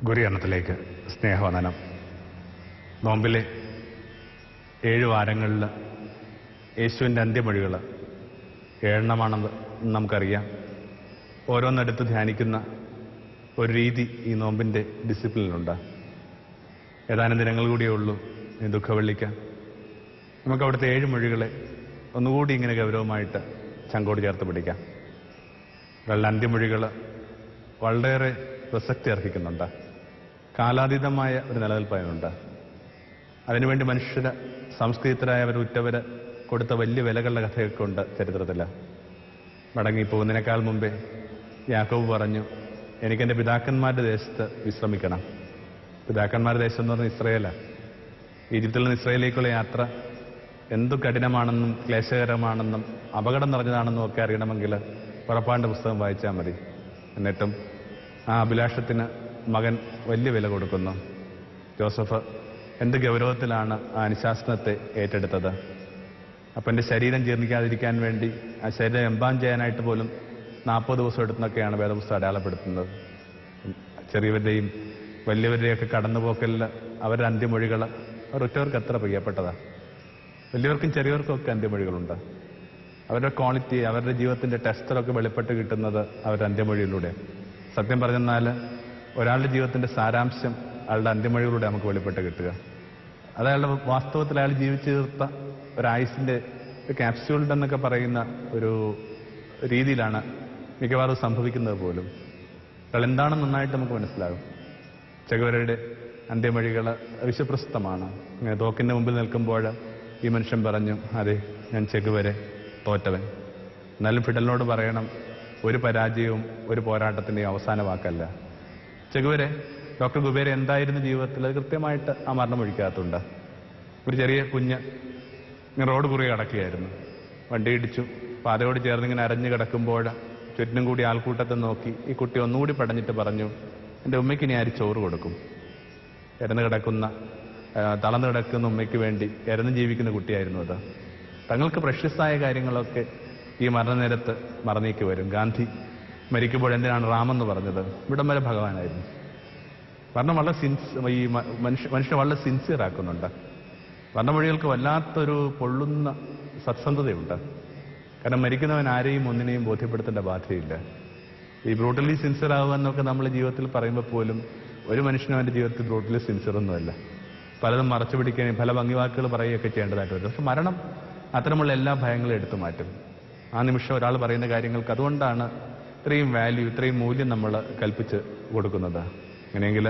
ഗുരുകരണത്തിലേക്ക് സ്നേഹവന്ദനം. നോമ്പിലെ 7 വാരങ്ങളിൽ യേശുവിൻ്റെ അന്ത്യമൊഴികൾ 7 നമുക്കറിയാം. ഓരോന്നെടുത്ത് ധ്യാനിക്കുന്ന ഒരു രീതി ഈ നോമ്പിൻ്റെ ഡിസിപ്ലിനുണ്ട്. ഏതാനും ദിനങ്ങൾ കൂടിയേ ഉള്ളൂ ഈ ദുഃഖവെള്ളിക്ക്. നമുക്ക് അവിടുത്തെ 7 മൊഴികളെ ഒന്നുകൂടി ഇങ്ങനെ ഗൗരവമായിട്ട് ചങ്കോട് ചേർത്ത് പിടിക്കാം. ഇവരുടെ അന്ത്യമൊഴികൾ വളരെയേറെ പ്രസക്തി അർഹിക്കുന്നുണ്ട്. കാലാതീതമായ ഒരു നിലനിൽപ്പതിനുണ്ട്. അതിനുവേണ്ടി മനുഷ്യർ സംസ്കൃതരായവർ ഉറ്റവർ കൊടുത്ത വലിയ വിലകളുടെ കഥയൊക്കെ ഉണ്ട് ചരിത്രത്തിൽ. മടങ്ങിപ്പോകുന്നതിനേക്കാൾ മുമ്പേ യാക്കോബ് പറഞ്ഞു, എനിക്കെൻ്റെ പിതാക്കന്മാരുടെ ദേശത്ത് വിശ്രമിക്കണം. പിതാക്കന്മാരുടെ ദേശം എന്ന് പറഞ്ഞാൽ ഇസ്രയേലാണ്. ഈജിപ്തിൽ നിന്ന് ഇസ്രയേലിലേക്കുള്ള യാത്ര എന്തു കഠിനമാണെന്നും ക്ലേശകരമാണെന്നും അപകടം നിറഞ്ഞതാണെന്നും ഒക്കെ അറിയണമെങ്കിൽ പുറപ്പാടിൻ്റെ പുസ്തകം വായിച്ചാൽ മതി. എന്നിട്ടും ആ അഭിലാഷത്തിന് മകൻ വലിയ വില കൊടുക്കുന്നു. ജോസഫ് എന്ത് ഗൗരവത്തിലാണ് ആ അനുശാസനത്തെ ഏറ്റെടുത്തത്. അപ്പം എൻ്റെ ശരീരം ജീർണിക്കാതിരിക്കാൻ വേണ്ടി ആ ശരീരം എംബാം ചെയ്യാനായിട്ട് പോലും 40 ദിവസം എടുത്തെന്നൊക്കെയാണ് വേദപുസ്തകം അടയാളപ്പെടുത്തുന്നത്. ചെറിയവരുടെയും വലിയവരുടെയൊക്കെ കടന്നുപോക്കലിൽ അവരുടെ അന്ത്യമൊഴികൾ അവരൊറ്റവർക്ക് എത്ര പ്രിയപ്പെട്ടതാണ്. വലിയവർക്കും ചെറിയവർക്കും ഒക്കെ അന്ത്യമൊഴികളുണ്ട്. അവരുടെ ക്വാളിറ്റി, അവരുടെ ജീവിതത്തിൻ്റെ ടെസ്റ്ററൊക്കെ വെളിപ്പെട്ട് കിട്ടുന്നത് അവരുടെ അന്ത്യമൊഴിയിലൂടെ. സത്യം പറഞ്ഞെന്നാൽ ഒരാളുടെ ജീവിതത്തിൻ്റെ സാരാംശം അയാളുടെ അന്ത്യമൊഴികളിലൂടെ നമുക്ക് വെളിപ്പെട്ട് കിട്ടുക. അത് അയാളുടെ വാസ്തവത്തിൽ അയാൾ ജീവിച്ചു തീർത്ത ഒരായുസിൻ്റെ ക്യാപ്സ്യൂൾഡ് എന്നൊക്കെ പറയുന്ന ഒരു രീതിയിലാണ് മിക്കവാറും സംഭവിക്കുന്നത് പോലും. അയാൾ എന്താണെന്ന് നന്നായിട്ട് നമുക്ക് മനസ്സിലാകും. ചെഗുവേരയുടെ അന്ത്യമൊഴികൾ വിശ്വപ്രസിദ്ധമാണ്. തോക്കിൻ്റെ മുമ്പിൽ നിൽക്കുമ്പോൾ ഈ മനുഷ്യൻ പറഞ്ഞു, അതെ, ഞാൻ ചെഗുവേര തോറ്റവൻ. എന്നാലും ഫിഡലിനോട് പറയണം, ഒരു പരാജയവും ഒരു പോരാട്ടത്തിൻ്റെയും അവസാന വാക്കല്ല. ചെഗുവേര ഡോക്ടർ ഗുബേര എന്തായിരുന്നു ജീവിതത്തിൽ അത് കൃത്യമായിട്ട് ആ മരണം ഒഴിക്കാത്തുണ്ട്. ഒരു ചെറിയ കുഞ്ഞ് റോഡ് കുറുകെ കിടക്കുകയായിരുന്നു. വണ്ടി ഇടിച്ചു. പാതയോട് ചേർന്നിങ്ങനെ അരഞ്ഞു കിടക്കുമ്പോൾ ചുറ്റിനും കൂടി ആൾക്കൂട്ടത്തെ നോക്കി ഈ കുട്ടി ഒന്നുകൂടി പടഞ്ഞിട്ട് പറഞ്ഞു, എൻ്റെ ഉമ്മയ്ക്ക് ഇനി ആര് ചോറ് കൊടുക്കും? തളർന്നു കിടക്കുന്ന ഉമ്മയ്ക്ക് വേണ്ടി ഇരന്ന് ജീവിക്കുന്ന കുട്ടിയായിരുന്നു അത്. തങ്ങൾക്ക് പ്രഷ്യസായ കാര്യങ്ങളൊക്കെ ഈ മരണനേരത്ത് മറന്നേക്ക് വരും. ഗാന്ധി മരിക്കുമ്പോൾ എന്തിനാണ് റാമെന്ന് പറഞ്ഞത്? ഇവിടം വരെ ഭഗവാനായിരുന്നു. മരണം വളരെ മനുഷ്യനെ വളരെ സിൻസിയർ ആക്കുന്നുണ്ട്. മരണമൊഴികൾക്ക് വല്ലാത്തൊരു പൊള്ളുന്ന സത്സന്ധതയുണ്ട്. കാരണം മരിക്കുന്നവൻ ആരെയും ഒന്നിനെയും ബോധ്യപ്പെടുത്തേണ്ട ബാധ്യതയില്ല. ഈ ബ്രൂട്ടലി സിൻസിയർ ആവുക എന്നൊക്കെ നമ്മൾ ജീവിതത്തിൽ പറയുമ്പോൾ പോലും ഒരു മനുഷ്യനും അവൻ്റെ ജീവിതത്തിൽ ബ്രൂട്ടലി സിൻസിയർ ഒന്നുമല്ല. പലതും മറച്ചു പിടിക്കുകയും പല ഭംഗിവാക്കുകൾ പറയുകയൊക്കെ ചെയ്യേണ്ടതായിട്ട് വരും. പക്ഷെ മരണം അത്തരമുള്ള എല്ലാ ഭയങ്ങളും എടുത്തു മാറ്റും. ആ നിമിഷം ഒരാൾ പറയുന്ന കാര്യങ്ങൾക്ക് അതുകൊണ്ടാണ് ഇത്രയും വാല്യൂ, ഇത്രയും മൂല്യം നമ്മൾ കൽപ്പിച്ച് കൊടുക്കുന്നത്. അങ്ങനെയെങ്കിൽ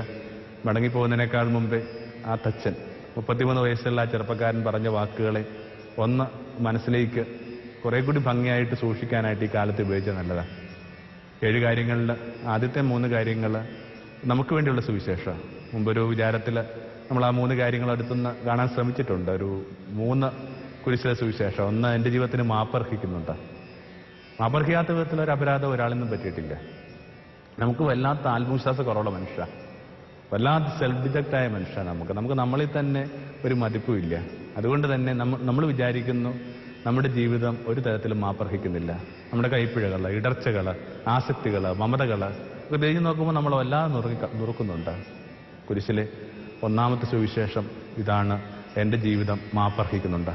മടങ്ങിപ്പോകുന്നതിനേക്കാൾ മുമ്പേ ആ തച്ചൻ 33 വയസ്സുള്ള ആ ചെറുപ്പക്കാരൻ പറഞ്ഞ വാക്കുകളെ ഒന്ന് മനസ്സിലേക്ക് കുറെ കൂടി ഭംഗിയായിട്ട് സൂക്ഷിക്കാനായിട്ട് ഈ കാലത്ത് ഉപയോഗിച്ചാൽ നല്ലതാണ്. 7 കാര്യങ്ങളിൽ ആദ്യത്തെ 3 കാര്യങ്ങൾ നമുക്ക് വേണ്ടിയുള്ള സുവിശേഷം. മുമ്പൊരു വിചാരത്തിൽ നമ്മൾ ആ 3 കാര്യങ്ങൾ അടുത്തുനിന്ന് കാണാൻ ശ്രമിച്ചിട്ടുണ്ട്. ഒരു 3 കുരിശിലെ സുവിശേഷം. ഒന്ന്, എൻ്റെ ജീവിതത്തിന് മാപ്പർഹിക്കുന്നുണ്ട്. മാപ്പർഹിക്കാത്ത വിധത്തിൽ ഒരു അപരാധം ഒരാളെന്നും പറ്റിയിട്ടില്ല. നമുക്ക് വല്ലാത്ത ആത്മവിശ്വാസ കുറവുള്ള മനുഷ്യ, വല്ലാത്ത സെൽഫ് ഡിജക്റ്റായ മനുഷ്യ. നമുക്ക് നമ്മളിൽ തന്നെ ഒരു മതിപ്പുമില്ല. അതുകൊണ്ട് തന്നെ നമ്മൾ വിചാരിക്കുന്നു നമ്മുടെ ജീവിതം ഒരു തരത്തിലും മാപ്പർഹിക്കുന്നില്ല. നമ്മുടെ കൈപ്പിഴകൾ, ഇടർച്ചകൾ, ആസക്തികൾ, മമതകൾ ഒക്കെ തിരിഞ്ഞു നോക്കുമ്പോൾ നമ്മൾ വല്ലാതെ നുറുക്കുന്നുണ്ട്. കുരിശിലെ 1ാമത്തെ സുവിശേഷം ഇതാണ്, എൻ്റെ ജീവിതം മാപ്പർഹിക്കുന്നുണ്ട്.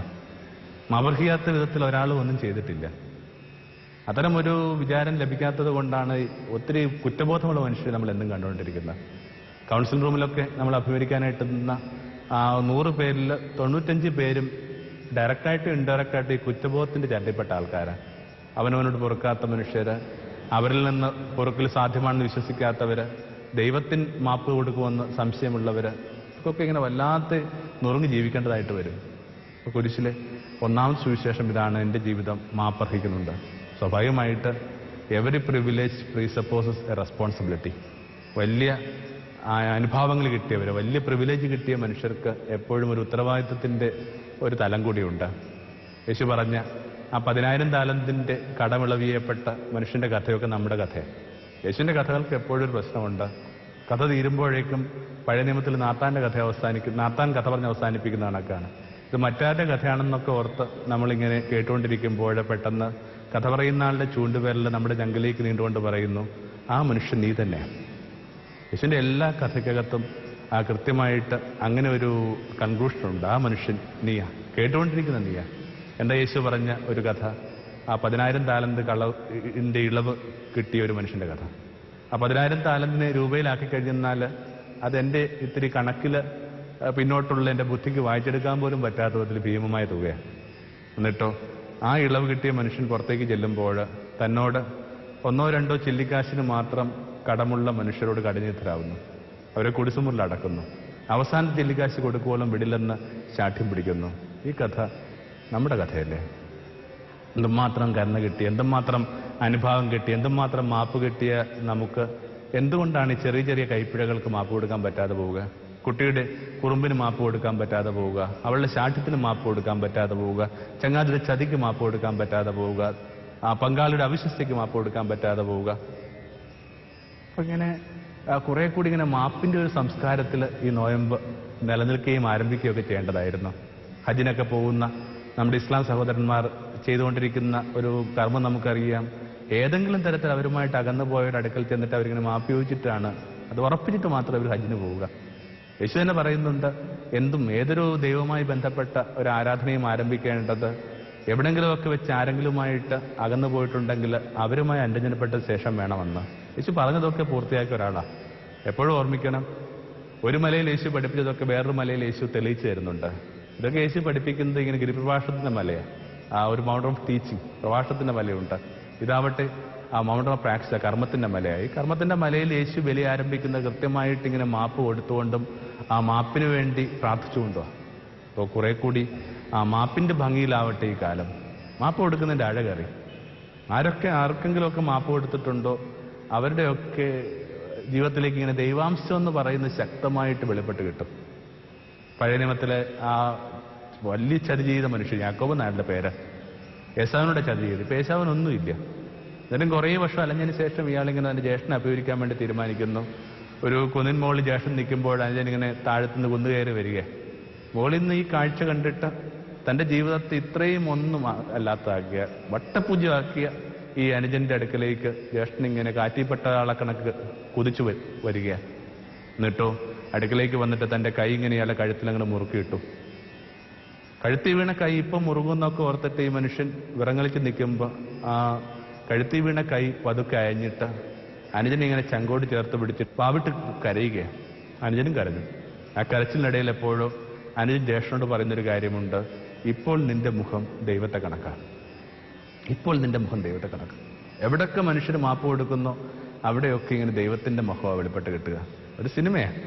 മാപ്പർഹിക്കാത്ത വിധത്തിൽ ഒരാളും ഒന്നും ചെയ്തിട്ടില്ല. അത്തരം ഒരു വിചാരം ലഭിക്കാത്തത് കൊണ്ടാണ് ഒത്തിരി കുറ്റബോധമുള്ള മനുഷ്യരെ നമ്മൾ എന്നും കണ്ടുകൊണ്ടിരിക്കുന്നത്. കൗൺസിൽ റൂമിലൊക്കെ നമ്മൾ അഭിമുഖീകരിക്കാനായിട്ട് നിന്ന 100 പേരിൽ 95 പേരും ഡയറക്റ്റായിട്ടും ഇൻഡയറക്റ്റായിട്ടും ഈ കുറ്റബോധത്തിൻ്റെ ചരടിപ്പെട്ട ആൾക്കാരാണ്. അവനവനോട് പൊറുക്കാത്ത മനുഷ്യർ, അവരിൽ നിന്ന് പൊറുക്കൽ സാധ്യമാണെന്ന് വിശ്വസിക്കാത്തവർ, ദൈവത്തിന് മാപ്പ് കൊടുക്കുമെന്ന് സംശയമുള്ളവർ, ഇതൊക്കെ ഇങ്ങനെ വല്ലാത്ത നുറുങ്ങി ജീവിക്കേണ്ടതായിട്ട് വരും. ഇപ്പോൾ കുരിശിലെ 1ാമത്തെ സുവിശേഷം ഇതാണ്, എൻ്റെ ജീവിതം മാപ്പർഹിക്കുന്നുണ്ട്. സ്വാഭാവികമായിട്ട് എവറി പ്രിവിലേജ് പ്രീസപ്പോസസ് എ റെസ്പോൺസിബിലിറ്റി. വലിയ അനുഭവങ്ങൾ കിട്ടിയവർ, വലിയ പ്രിവിലേജ് കിട്ടിയ മനുഷ്യർക്ക് എപ്പോഴും ഒരു ഉത്തരവാദിത്വത്തിൻ്റെ ഒരു തലം കൂടിയുണ്ട്. യേശു പറഞ്ഞ ആ 10,000 താലന്തിൻ്റെ കടമിളവിയപ്പെട്ട മനുഷ്യൻ്റെ കഥയൊക്കെ നമ്മുടെ കഥയാണ്. യേശുവിൻ്റെ കഥകൾക്ക് എപ്പോഴും ഒരു പ്രശ്നമുണ്ട്. കഥ തീരുമ്പോഴേക്കും പഴയ നിയമത്തിൽ നാത്താൻ കഥ പറഞ്ഞ് അവസാനിപ്പിക്കുന്ന കണക്കാണ്. ഇത് മറ്റാരുടെ കഥയാണെന്നൊക്കെ ഓർത്ത് നമ്മളിങ്ങനെ കേട്ടുകൊണ്ടിരിക്കുമ്പോൾ പെട്ടെന്ന് കഥ പറയുന്ന ആളുടെ ചൂണ്ടുപേരിൽ നമ്മുടെ ചങ്കിലേക്ക് നീണ്ടുകൊണ്ട് പറയുന്നു, ആ മനുഷ്യൻ നീ തന്നെയാണ്. യേശുവിൻ്റെ എല്ലാ കഥയ്ക്കകത്തും കൃത്യമായിട്ട് അങ്ങനെ ഒരു കൺക്ലൂഷനുണ്ട്. ആ മനുഷ്യൻ നീയാ, കേട്ടുകൊണ്ടിരിക്കുന്ന നീയാ. എന്താ യേശു പറഞ്ഞ ഒരു കഥ? 10,000 താലന്ത് കളവിൻ്റെ ഇളവ് കിട്ടിയ ഒരു മനുഷ്യൻ്റെ കഥ. 10,000 താലന്തിനെ രൂപയിലാക്കി കഴിഞ്ഞാൽ അതെൻ്റെ ഇത്തിരി കണക്കിൽ പിന്നോട്ടുള്ള എൻ്റെ ബുദ്ധിക്ക് വായിച്ചെടുക്കാൻ പോലും പറ്റാത്ത വിധത്തിൽ ഭീമമായ തുകയാണ്. എന്നിട്ടോ ആ ഇളവ് കിട്ടിയ മനുഷ്യൻ പുറത്തേക്ക് ചെല്ലുമ്പോൾ തന്നോട് 1-2 ചില്ലിക്കാശിന് മാത്രം കടമുള്ള മനുഷ്യരോട് കടിഞ്ഞിത്തരാവുന്നു. അവരെ കുടിസുമുറിൽ അടക്കുന്നു. അവസാനത്തെ ചില്ലിക്കാശ് കൊടുക്കുവോളം വിടില്ലെന്ന് ശാഠ്യം പിടിക്കുന്നു. ഈ കഥ നമ്മുടെ കഥയല്ലേ? എന്തുമാത്രം കരുണ കിട്ടി, എന്തുമാത്രം അനുഭാവം കിട്ടി, എന്തുമാത്രം മാപ്പ് കിട്ടിയ നമുക്ക് എന്തുകൊണ്ടാണ് ഈ ചെറിയ ചെറിയ കൈപ്പിഴകൾക്ക് മാപ്പ് കൊടുക്കാൻ പറ്റാതെ പോവുക? കുട്ടിയുടെ കുറുമ്പിന് മാപ്പ് കൊടുക്കാൻ പറ്റാതെ പോവുക, അവളുടെ ശാഠ്യത്തിന് മാപ്പ് കൊടുക്കാൻ പറ്റാതെ പോവുക, ചങ്ങാതിയുടെ ചതിക്ക് മാപ്പ് കൊടുക്കാൻ പറ്റാതെ പോവുക, പങ്കാളിയുടെ അവിശ്വസ്തയ്ക്ക് മാപ്പ് കൊടുക്കാൻ പറ്റാതെ പോവുക. അപ്പൊ ഇങ്ങനെ കുറെ കൂടി ഇങ്ങനെ മാപ്പിന്റെ ഒരു സംസ്കാരത്തിൽ ഈ നോയമ്പ് നിലനിൽക്കുകയും ആരംഭിക്കുകയൊക്കെ ചെയ്യേണ്ടതായിരുന്നു. ഹജ്ജിനൊക്കെ പോകുന്ന നമ്മുടെ ഇസ്ലാം സഹോദരന്മാർ ചെയ്തുകൊണ്ടിരിക്കുന്ന ഒരു കർമ്മം നമുക്കറിയാം. ഏതെങ്കിലും തരത്തിൽ അവരുമായിട്ട് അകന്നു പോയവരുടെ അടുക്കൽ ചെന്നിട്ട് അവരിങ്ങനെ മാപ്പ് ചോദിച്ചിട്ടാണ്, അത് ഉറപ്പിച്ചിട്ട് മാത്രം അവർ ഹജ്ജിന് പോവുക. യേശു തന്നെ പറയുന്നുണ്ട്, ഏതൊരു ദൈവവുമായി ബന്ധപ്പെട്ട ഒരു ആരാധനയും ആരംഭിക്കേണ്ടത് എവിടെങ്കിലുമൊക്കെ വെച്ച് ആരെങ്കിലുമായിട്ട് അകന്നു പോയിട്ടുണ്ടെങ്കിൽ അവരുമായി അനുരഞ്ജനപ്പെട്ട ശേഷം വേണമെന്ന്. യേശു പറഞ്ഞതൊക്കെ പൂർത്തിയാക്കിയ ഒരാളാണ്. എപ്പോഴും ഓർമ്മിക്കണം, ഒരു മലയിൽ യേശു പഠിപ്പിച്ചതൊക്കെ വേറൊരു മലയിൽ യേശു തെളിയിച്ചു തരുന്നുണ്ട്. ഇതൊക്കെ യേശു പഠിപ്പിക്കുന്നത് ഇങ്ങനെ ഗിരിപ്രഭാഷണത്തിന്റെ മലയാണ്, ഒരു മൗണ്ട് ഓഫ് ടീച്ചിങ്, പ്രഭാഷണത്തിന്റെ മലയുണ്ട്. ഇതാവട്ടെ മൗണ്ട് ഓഫ് പ്രാക്ടീസ്, കർമ്മത്തിന്റെ മലയായി. കർമ്മത്തിന്റെ മലയിൽ യേശു ബലി ആരംഭിക്കുന്ന കൃത്യമായിട്ട് ഇങ്ങനെ മാപ്പ് കൊടുത്തുകൊണ്ടും ആ മാപ്പിന് വേണ്ടി പ്രാർത്ഥിച്ചുകൊണ്ടുമാണ്. അപ്പോൾ കുറെ കൂടി മാപ്പിന്റെ ഭംഗിയിലാവട്ടെ ഈ കാലം. മാപ്പ് കൊടുക്കുന്നതിന്റെ അഴകറി. ആർക്കെങ്കിലുമൊക്കെ മാപ്പ് കൊടുത്തിട്ടുണ്ടോ അവരുടെയൊക്കെ ജീവിതത്തിലേക്ക് ഇങ്ങനെ ദൈവാംശം എന്ന് പറയുന്നത് ശക്തമായിട്ട് വെളിപ്പെട്ട് കിട്ടും. പഴയ നിയമത്തിലെ ആ വലിയ ചതി ചെയ്ത മനുഷ്യൻ യാക്കോബ് എന്നാരുടെ പേര്, ഏശാവിനോട് ചതി ചെയ്തു. ഇപ്പൊ ഏശാവിനൊന്നുമില്ല. എന്നിട്ടും കുറേ വർഷം അലഞ്ഞതിന് ശേഷം ഇയാളിങ്ങനെ തന്റെ ജ്യേഷ്ഠനെ അഭിമുഖിക്കാൻ വേണ്ടി തീരുമാനിക്കുന്നു. ഒരു കുന്നിൻ മോളിൽ ജ്യേഷ്ഠൻ നിൽക്കുമ്പോൾ അനുജനിങ്ങനെ താഴത്തുനിന്ന് കുന്നുകയറി വരിക. മോളിൽ നിന്ന് ഈ കാഴ്ച കണ്ടിട്ട് തന്റെ ജീവിതത്തെ ഇത്രയും ഒന്നും അല്ലാത്താക്കിയ, വട്ടപൂജ്യമാക്കിയ ഈ അനുജന്റെ അടുക്കലേക്ക് ജ്യേഷ്ഠൻ ഇങ്ങനെ കാറ്റിപ്പെട്ട ആളെ കണക്ക് കുതിച്ചു വരിക. എന്നിട്ടോ അടുക്കലേക്ക് വന്നിട്ട് തന്റെ കൈ ഇങ്ങനെ ഇയാളെ കഴുത്തിലങ്ങനെ മുറുക്കിയിട്ടു. കഴുത്തി വീണ കൈ ഇപ്പം മുറുകുന്നൊക്കെ ഓർത്തിട്ട് ഈ മനുഷ്യൻ വിറങ്ങലിച്ച് നിൽക്കുമ്പോൾ ആ കഴുത്തി വീണ കൈ പതുക്കെ അയഞ്ഞിട്ട് അനുജനെ ഇങ്ങനെ ചങ്കോട് ചേർത്ത് പിടിച്ചിട്ട് പാവിട്ട് കരയുകയാണ്. അനുജനും കരഞ്ഞു. ആ കരച്ചിലിനിടയിൽ എപ്പോഴോ അനുജൻ ജ്യേഷ്ഠനോട് പറയുന്നൊരു കാര്യമുണ്ട്, ഇപ്പോൾ നിന്റെ മുഖം ദൈവത്തെ കണക്കാണ്. ഇപ്പോൾ നിന്റെ മുഖം ദൈവത്തെ കണക്കാണ്. എവിടൊക്കെ മനുഷ്യന് മാപ്പ് കൊടുക്കുന്നോ അവിടെയൊക്കെ ഇങ്ങനെ ദൈവത്തിന്റെ മുഖമാണ് വെളിപ്പെട്ട് കിട്ടുക. ഒരു സിനിമയാണ്.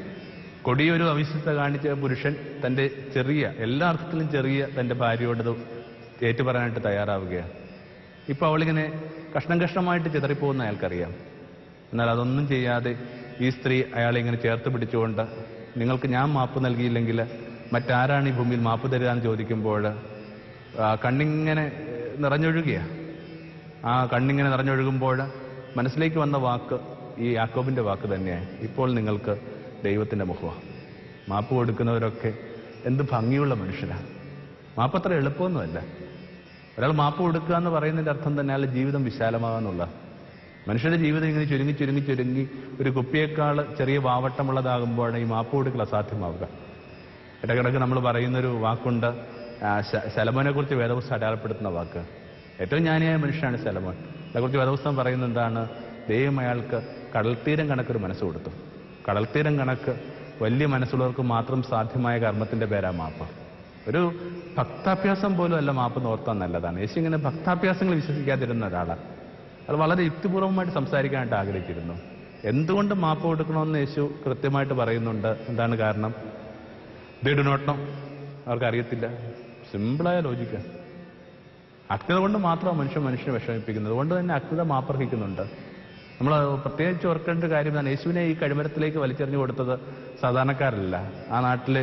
കൊടിയൊരു അവിശ്വസ്ത കാണിച്ച പുരുഷൻ തന്റെ എല്ലാ അർത്ഥത്തിലും ചെറിയ തന്റെ ഭാര്യയോടത് ഏറ്റുപറയാനായിട്ട് തയ്യാറാവുകയാണ്. ഇപ്പൊ അവളിങ്ങനെ കഷ്ണം കഷ്ണമായിട്ട് ചിതറിപ്പോകുന്ന അയാൾക്കറിയാം. എന്നാൽ അതൊന്നും ചെയ്യാതെ ഈ സ്ത്രീ അയാളെ ഇങ്ങനെ ചേർത്ത് പിടിച്ചുകൊണ്ട്, നിങ്ങൾക്ക് ഞാൻ മാപ്പ് നൽകിയില്ലെങ്കിൽ മറ്റാരാണ് ഈ ഭൂമിയിൽ മാപ്പ് തരികയെന്ന് ചോദിക്കുമ്പോൾ കണ്ണിങ്ങനെ നിറഞ്ഞൊഴുകുകയാണ്. ആ കണ്ണിങ്ങനെ നിറഞ്ഞൊഴുകുമ്പോൾ മനസ്സിലേക്ക് വന്ന വാക്ക് ഈ യാക്കോബിന്റെ വാക്ക് തന്നെയാണ്, ഇപ്പോൾ നിങ്ങൾക്ക് ദൈവത്തിന്റെ മുഖമാണ്. മാപ്പ് കൊടുക്കുന്നവരൊക്കെ എന്ത് ഭംഗിയുള്ള മനുഷ്യരാണ്. മാപ്പ് അത്ര എളുപ്പമൊന്നുമല്ല. ഒരാൾ മാപ്പ് കൊടുക്കുക എന്ന് പറയുന്നതിന്റെ അർത്ഥം തന്നെ അയാളുടെ ജീവിതം വിശാലമാകാന്നുള്ള. മനുഷ്യരുടെ ജീവിതം ഇങ്ങനെ ചുരുങ്ങി ഒരു കുപ്പിയേക്കാൾ ചെറിയ വാവട്ടമുള്ളതാകുമ്പോഴാണ് ഈ മാപ്പ് കൊടുക്കൽ അസാധ്യമാവുക. ഇടക്കിടക്ക് നമ്മൾ പറയുന്നൊരു വാക്കുണ്ട്, ശലോമോനെ കുറിച്ച് വേദപുസ്തകം അടയാളപ്പെടുത്തുന്ന വാക്ക്. ഏറ്റവും ജ്ഞാനിയായ മനുഷ്യനാണ് ശലോമോൻ. അതേക്കുറിച്ച് വേദപുസ്തകം പറയുന്നത് എന്താണ്? ദൈവം അയാൾക്ക് കടൽത്തീരം കണക്കൊരു മനസ്സ് കൊടുത്തു. കടൽത്തീരം കണക്ക് വലിയ മനസ്സുള്ളവർക്ക് മാത്രം സാധ്യമായ കർമ്മത്തിന്റെ പേരാ മാപ്പ്. ഒരു ഭക്താഭ്യാസം പോലും അല്ല മാപ്പ് ഓർത്താൻ നല്ലതാണ്. യേശു ഇങ്ങനെ ഭക്താഭ്യാസങ്ങൾ വിശ്വസിക്കാതിരുന്ന ഒരാളാണ്. അത് വളരെ യുക്തിപൂർവമായിട്ട് സംസാരിക്കാനായിട്ട് ആഗ്രഹിച്ചിരുന്നു. എന്തുകൊണ്ട് മാപ്പ് കൊടുക്കണമെന്ന് യേശു കൃത്യമായിട്ട് പറയുന്നുണ്ട്. എന്താണ് കാരണം? They do not know. അവർക്കറിയത്തില്ല. സിമ്പിളായ ലോജിക്ക. അജ്ഞത കൊണ്ട് മാത്രമാണ് മനുഷ്യനെ വിഷമിപ്പിക്കുന്നത്. അതുകൊണ്ട് തന്നെ അജ്ഞത മാപ്പർഹിക്കുന്നുണ്ട്. നമ്മൾ പ്രത്യേകിച്ച് ഓർക്കേണ്ട കാര്യം എന്താണ്? യേശുവിനെ ഈ കഴിമരത്തിലേക്ക് വലിച്ചെറിഞ്ഞു കൊടുത്തത് സാധാരണക്കാരല്ല. ആ നാട്ടിലെ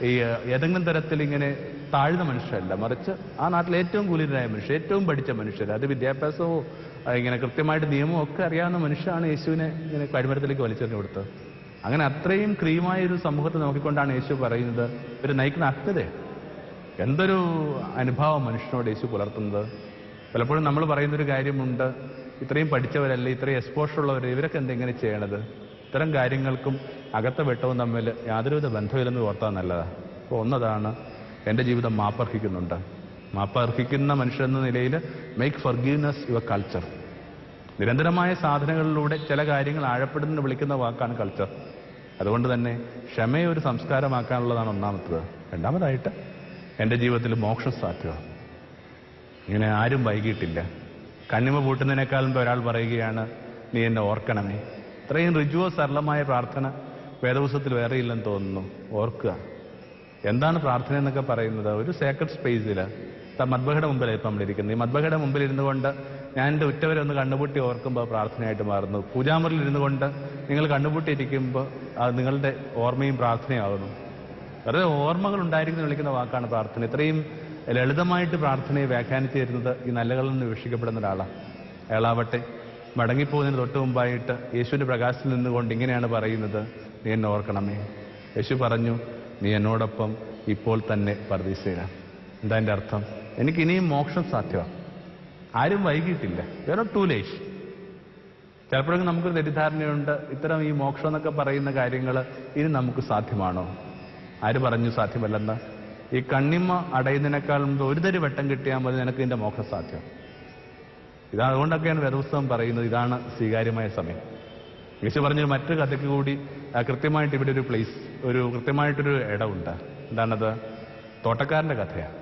ഈ ഏതെങ്കിലും തരത്തിൽ ഇങ്ങനെ താഴ്ന്ന മനുഷ്യരല്ല, മറിച്ച് ആ നാട്ടിലെ ഏറ്റവും കുലീനരായ മനുഷ്യർ, ഏറ്റവും പഠിച്ച മനുഷ്യർ, അത് വിദ്യാഭ്യാസവും ഇങ്ങനെ കൃത്യമായിട്ട് നിയമവും ഒക്കെ അറിയാവുന്ന മനുഷ്യരാണ് യേശുവിനെ ഇങ്ങനെ കഴിമരത്തിലേക്ക് വലിച്ചെറിഞ്ഞു കൊടുത്തത്. അങ്ങനെ അത്രയും ക്രീമായ ഒരു സമൂഹത്തെ നോക്കിക്കൊണ്ടാണ് യേശു പറയുന്നത് ഒരു നയിക്കുന്ന അജ്ഞത. എന്തൊരു അനുഭാവം മനുഷ്യനോട് യേശു പുലർത്തുന്നത്. പലപ്പോഴും നമ്മൾ പറയുന്നൊരു കാര്യമുണ്ട്, ഇത്രയും പഠിച്ചവരല്ലേ, ഇത്രയും എക്സ്പോഷർ ഉള്ളവർ, ഇവരൊക്കെ എന്തെങ്ങനെ ചെയ്യണത്? ഇത്തരം കാര്യങ്ങൾക്കും അകത്ത വെട്ടവും തമ്മിൽ യാതൊരുവിധ ബന്ധമില്ലെന്ന് ഓർത്താൽ നല്ലതാണ്. അപ്പോൾ ഒന്നതാണ്, എൻ്റെ ജീവിതം മാപ്പർഹിക്കുന്നുണ്ട്. മാപ്പർഹിക്കുന്ന മനുഷ്യരെന്ന നിലയിൽ മേക്ക് ഫർഗീവ്നെസ് യുവർ കൾച്ചർ. നിരന്തരമായ സാധനങ്ങളിലൂടെ ചില കാര്യങ്ങൾ ആഴപ്പെടുന്നതിന് വിളിക്കുന്ന വാക്കാണ് കൾച്ചർ. അതുകൊണ്ട് തന്നെ ക്ഷമയെ ഒരു സംസ്കാരമാക്കാനുള്ളതാണ് ഒന്നാമത്തത്. രണ്ടാമതായിട്ട് എൻ്റെ ജീവിതത്തിൽ മോക്ഷം സാധ്യമാണ്. ഇങ്ങനെ ആരും വൈകിട്ടില്ല. കണ്ണിമ പൂട്ടുന്നതിനേക്കാൾ മുമ്പ് ഒരാൾ പറയുകയാണ്, നീ എന്നെ ഓർക്കണമേ. ഇത്രയും ഋജുവോ സരളമായ പ്രാർത്ഥന വേദപുസ്തകത്തിൽ വേറെ ഇല്ലെന്ന് തോന്നുന്നു. ഓർക്കുക. എന്താണ് പ്രാർത്ഥന എന്നൊക്കെ പറയുന്നത്? ഒരു സേക്രഡ് സ്പേസിൽ മദ്ബഹയുടെ മുമ്പിലാണ് ഇപ്പം നമ്മളിരിക്കുന്നത്. ഈ മദ്ബഹയുടെ മുമ്പിൽ ഇരുന്നു കൊണ്ട് ഞാൻ എൻ്റെ ഉറ്റവരെ ഒന്ന് കണ്ണുപൂട്ടി ഓർക്കുമ്പോൾ പ്രാർത്ഥനയായിട്ട് മാറുന്നു. പൂജാമുറിൽ ഇരുന്നു കൊണ്ട് നിങ്ങൾ കണ്ണുപൂട്ടിയിരിക്കുമ്പോൾ അത് നിങ്ങളുടെ ഓർമ്മയും പ്രാർത്ഥനയാകുന്നു. വെറുതെ ഓർമ്മകൾ ഉണ്ടായിരിക്കുന്ന വിളിക്കുന്ന വാക്കാണ് പ്രാർത്ഥന. ഇത്രയും ലളിതമായിട്ട് പ്രാർത്ഥനയെ വ്യാഖ്യാനിച്ചു തരുന്നത് ഈ നല്ലകളിൽ നിന്ന് വീക്ഷിക്കപ്പെടുന്ന ഒരാളാണ്. അയാളാവട്ടെ മടങ്ങിപ്പോകുന്നതിന് തൊട്ട് മുമ്പായിട്ട് യേശുവിൻ്റെ പ്രകാശത്തിൽ നിന്നുകൊണ്ട് ഇങ്ങനെയാണ് പറയുന്നത്, നീ എന്നെ ഓർക്കണമേ. യേശു പറഞ്ഞു, നീ എന്നോടൊപ്പം ഇപ്പോൾ തന്നെ പർദീസയിലാണ്. എന്താ എൻ്റെ അർത്ഥം? എനിക്ക് ഇനിയും മോക്ഷം സാധ്യമാണ്. ആരും വൈകിട്ടില്ല. വേറെ ടു ലേറ്റ്. ചിലപ്പോഴെങ്കിലും നമുക്കൊരു തെറ്റിദ്ധാരണയുണ്ട്, ഇത്തരം ഈ മോക്ഷം എന്നൊക്കെ പറയുന്ന കാര്യങ്ങൾ ഇനി നമുക്ക് സാധ്യമാണോ? ആര് പറഞ്ഞു സാധ്യമല്ലെന്ന്? ഈ കണ്ണിമ അടയുന്നതിനേക്കാൾ മുമ്പ് ഒരു തരി വെട്ടം കിട്ടിയാൽ മതി നിനക്ക് ഇതിൻ്റെ മോക്ഷം സാധ്യം. അതുകൊണ്ടൊക്കെയാണ് വേദപുസ്തകം പറയുന്നത് ഇതാണ് സ്വീകാര്യമായ സമയം. യേശു പറഞ്ഞൊരു മറ്റൊരു കഥയ്ക്ക് കൂടി കൃത്യമായിട്ട് ഇവിടെ ഒരു പ്ലേസ്, കൃത്യമായിട്ടൊരു ഇടമുണ്ട്. എന്താണത്? തോട്ടക്കാരൻ്റെ കഥയാണ്.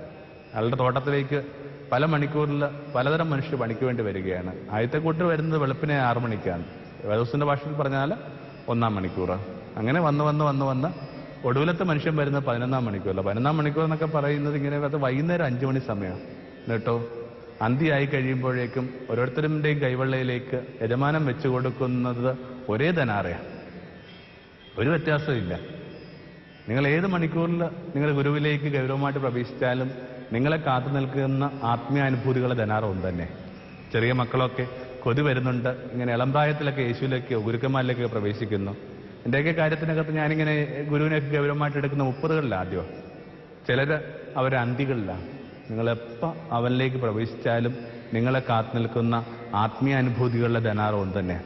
അയാളുടെ തോട്ടത്തിലേക്ക് പല മണിക്കൂറിൽ പലതരം മനുഷ്യർ പണിക്ക് വേണ്ടി വരികയാണ്. ആദ്യത്തെ കൂട്ടർ വരുന്നത് വെളുപ്പിനെ 6 മണിക്കാണ്. വേദപുസ്തകത്തിന്റെ ഭാഷയിൽ പറഞ്ഞാൽ 1-ാം മണിക്കൂർ. അങ്ങനെ വന്ന് ഒടുവിലത്തെ മനുഷ്യൻ വരുന്നത് 11-ാം മണിക്കൂറല്ല. 11-ാം മണിക്കൂർ എന്നൊക്കെ പറയുന്നത് ഇങ്ങനെ വൈകുന്നേരം 5 മണി സമയമാണ്. എന്നിട്ടോ അന്തിയായി കഴിയുമ്പോഴേക്കും ഓരോരുത്തരുടെയും കൈവെള്ളയിലേക്ക് യജമാനം വെച്ചു കൊടുക്കുന്നത് ഒരേ ധനാറയാണ്. ഒരു വ്യത്യാസമില്ല. നിങ്ങൾ ഏത് മണിക്കൂറിൽ നിങ്ങൾ ഗുരുവിലേക്ക് ഗൗരവമായിട്ട് പ്രവേശിച്ചാലും നിങ്ങളെ കാത്തു നിൽക്കുന്ന ആത്മീയാനുഭൂതികളെ ധനാറവും തന്നെ. ചെറിയ മക്കളൊക്കെ കൊതി വരുന്നുണ്ട്, ഇങ്ങനെ ഇളം പ്രായത്തിലൊക്കെ യേശുവിലേക്കോ ഗുരുക്കന്മാരിലേക്കോ പ്രവേശിക്കുന്നു. എൻ്റെയൊക്കെ കാര്യത്തിനകത്ത് ഞാനിങ്ങനെ ഗുരുവിനെയൊക്കെ ഗൗരവമായിട്ട് എടുക്കുന്ന 30കളിലാണ് ആദ്യം. ചിലർ അവരെ അന്തികളിലാണ്. നിങ്ങളെപ്പോൾ അവനിലേക്ക് പ്രവേശിച്ചാലും നിങ്ങളെ കാത്തു നിൽക്കുന്ന ആത്മീയ അനുഭൂതികളുടെ ധനാറവും തന്നെ.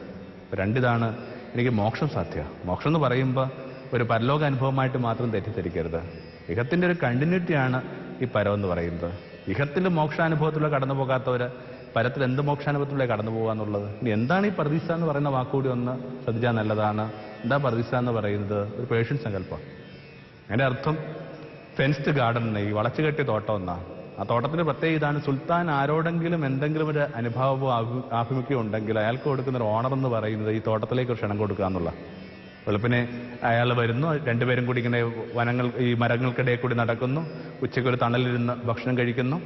രണ്ടിതാണ് എനിക്ക് മോക്ഷം സാധ്യത. മോക്ഷം എന്ന് പറയുമ്പോൾ ഒരു പരലോക അനുഭവമായിട്ട് മാത്രം തെറ്റിദ്ധരിക്കരുത്. ഇഹത്തിൻ്റെ ഒരു കണ്ടിന്യൂറ്റിയാണ് ഈ പരം എന്ന് പറയുന്നത്. ഇഹത്തിൽ മോക്ഷാനുഭവത്തിലൂടെ കടന്നു പോകാത്തവർ പരത്തിൽ എന്ത് മോക്ഷാനുഭവത്തിലൂടെ കടന്നു പോകാന്നുള്ളത്. ഇനി എന്താണ് ഈ പർദീസ എന്ന് പറയുന്ന വാക്കുകൂടി ഒന്ന് ശ്രദ്ധിച്ചാൽ നല്ലതാണ്. എന്താ പർദീസ എന്ന് പറയുന്നത്? ഒരു പേർഷ്യൻ സങ്കല്പം. അതിൻ്റെ അർത്ഥം ഫെൻസ്ഡ് ഗാർഡൻ, ഈ വളച്ചു കെട്ടിയ തോട്ടം എന്നാണ്. ആ തോട്ടത്തിന് പ്രത്യേക ഇതാണ്, സുൽത്താൻ ആരോടെങ്കിലും എന്തെങ്കിലും ഒരു അനുഭവമോ ആഭിമുഖ്യം ഉണ്ടെങ്കിൽ അയാൾക്ക് കൊടുക്കുന്ന ഒരു ഓണർ എന്ന് പറയുന്നത് ഈ തോട്ടത്തിലേക്ക് ഒരു ക്ഷണം കൊടുക്കുക എന്നുള്ള. വെളുപ്പിനെ അയാൾ വരുന്നു, രണ്ടുപേരും കൂടി ഇങ്ങനെ ഈ മരങ്ങൾക്കിടയിൽ കൂടി നടക്കുന്നു, ഉച്ചയ്ക്ക് ഒരു തണലിരുന്ന് ഭക്ഷണം കഴിക്കുന്നു,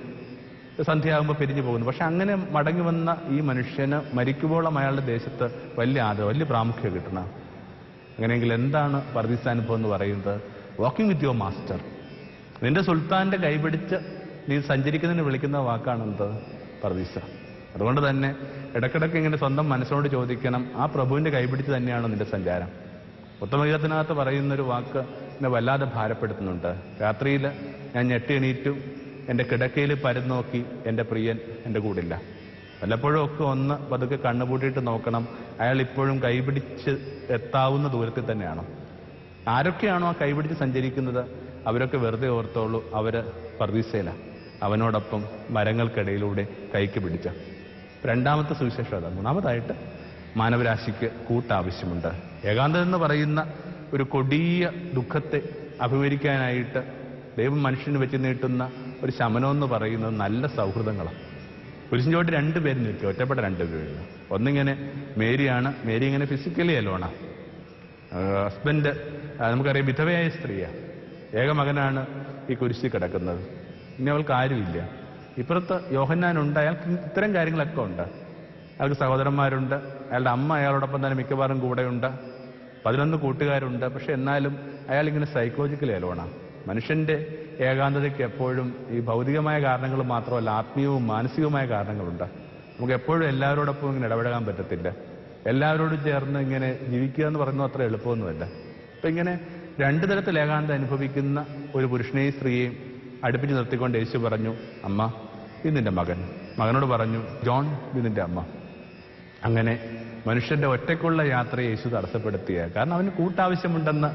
സന്ധ്യയാകുമ്പോൾ പിരിഞ്ഞു പോകുന്നു. പക്ഷെ അങ്ങനെ മടങ്ങി വന്ന ഈ മനുഷ്യന് മരിക്കുമ്പോഴും അയാളുടെ ദേശത്ത് വലിയ ആദരവ്, വലിയ പ്രാമുഖ്യം കിട്ടണം. അങ്ങനെയെങ്കിൽ എന്താണ് പർദീസ അനുഭവം എന്ന് പറയുന്നത്? Walking with your master. നിന്റെ സുൽത്താന്റെ കൈപിടിച്ച് നീ സഞ്ചരിക്കുന്നതിന് വിളിക്കുന്ന വാക്കാണ് എന്ത്? പർദീസ. അതുകൊണ്ട് തന്നെ ഇടക്കിടക്ക് ഇങ്ങനെ സ്വന്തം മനസ്സിനോട് ചോദിക്കണം, ആ പ്രഭുവിന്റെ കൈപിടിച്ച് തന്നെയാണോ നിന്റെ സഞ്ചാരം? ഉത്തമഗീതത്തിനകത്ത് പറയുന്നൊരു വാക്ക് എന്നെ വല്ലാതെ ഭാരപ്പെടുത്തുന്നുണ്ട്. രാത്രിയിൽ ഞാൻ ഞെട്ടി എണീറ്റു, എൻ്റെ കിടക്കയിൽ പരന്നോക്കി, എൻ്റെ പ്രിയൻ എൻ്റെ കൂടില്ല. വല്ലപ്പോഴും ഒക്കെ ഒന്ന് പതുക്കെ കണ്ണുപൂട്ടിയിട്ട് നോക്കണം, അയാൾ ഇപ്പോഴും കൈപിടിച്ച് എത്താവുന്ന ദൂരത്തിൽ തന്നെയാണോ? ആരൊക്കെയാണോ ആ കൈപിടിച്ച് സഞ്ചരിക്കുന്നത് അവരൊക്കെ വെറുതെ ഓർത്തോളൂ, അവര് പർദീസയില, അവനോടൊപ്പം മരങ്ങൾക്കിടയിലൂടെ കൈക്ക് പിടിച്ച. രണ്ടാമത്തെ സുവിശേഷം അതാണ്. മൂന്നാമതായിട്ട് മാനവരാശിക്ക് കൂട്ടാവശ്യമുണ്ട്. ഏകാന്തം എന്ന് പറയുന്ന ഒരു കൊടിയ ദുഃഖത്തെ അഭിമുഖീകരിക്കാനായിട്ട് ദൈവം മനുഷ്യന് വെച്ച് നീട്ടുന്ന ഒരു ശമനം എന്ന് പറയുന്നത് നല്ല സൗഹൃദങ്ങളാണ്. കുരിശിൻ്റെ 2 പേര് നിൽക്കുക, ഒറ്റപ്പെട്ട 2 പേര്. ഒന്നിങ്ങനെ മേരിയാണ്. മേരി ഇങ്ങനെ ഫിസിക്കലി അലോണാണ്. ഹസ്ബൻഡ് നമുക്കറിയാം വിധവയായ സ്ത്രീയാണ്. ഏകമകനാണ് ഈ കുരിശിൽ കിടക്കുന്നത്. ഇനി അവൾക്ക് ആരുമില്ല. ഇപ്പുറത്ത് യോഹന്നാനുണ്ട്, അയാൾക്ക് ഇത്തരം കാര്യങ്ങളൊക്കെ ഉണ്ട്. അയാൾക്ക് സഹോദരന്മാരുണ്ട്, അയാളുടെ അമ്മ അയാളോടൊപ്പം തന്നെ മിക്കവാറും കൂടെയുണ്ട്, 11 കൂട്ടുകാരുണ്ട്. പക്ഷെ എന്നാലും അയാളിങ്ങനെ സൈക്കോളജിക്കലി അലോണാണ്. മനുഷ്യന്റെ ഏകാന്തതയ്ക്ക് എപ്പോഴും ഈ ഭൗതികമായ കാരണങ്ങൾ മാത്രമല്ല, ആത്മീയവും മാനസികവുമായ കാരണങ്ങളുണ്ട്. നമുക്ക് എപ്പോഴും എല്ലാവരോടൊപ്പം ഇങ്ങനെ ഇടപെടാൻ പറ്റത്തില്ല. എല്ലാവരോടും ചേർന്ന് ഇങ്ങനെ ജീവിക്കുക എന്ന് പറയുന്നത് അത്ര എളുപ്പമൊന്നുമല്ല. അപ്പം ഇങ്ങനെ 2 തരത്തിൽ ഏകാന്തം അനുഭവിക്കുന്ന ഒരു പുരുഷനെയും സ്ത്രീയെയും അടുപ്പിച്ച് നിർത്തിക്കൊണ്ട് യേശു പറഞ്ഞു, അമ്മ ഇത് നിന്റെ മകൻ. മകനോട് പറഞ്ഞു, ജോൺ ഇത് നിന്റെ അമ്മ. അങ്ങനെ മനുഷ്യന്റെ ഒറ്റയ്ക്കുള്ള യാത്രയെ യേശു തടസ്സപ്പെടുത്തിയ. കാരണം അവന് കൂട്ടാവശ്യമുണ്ടെന്ന്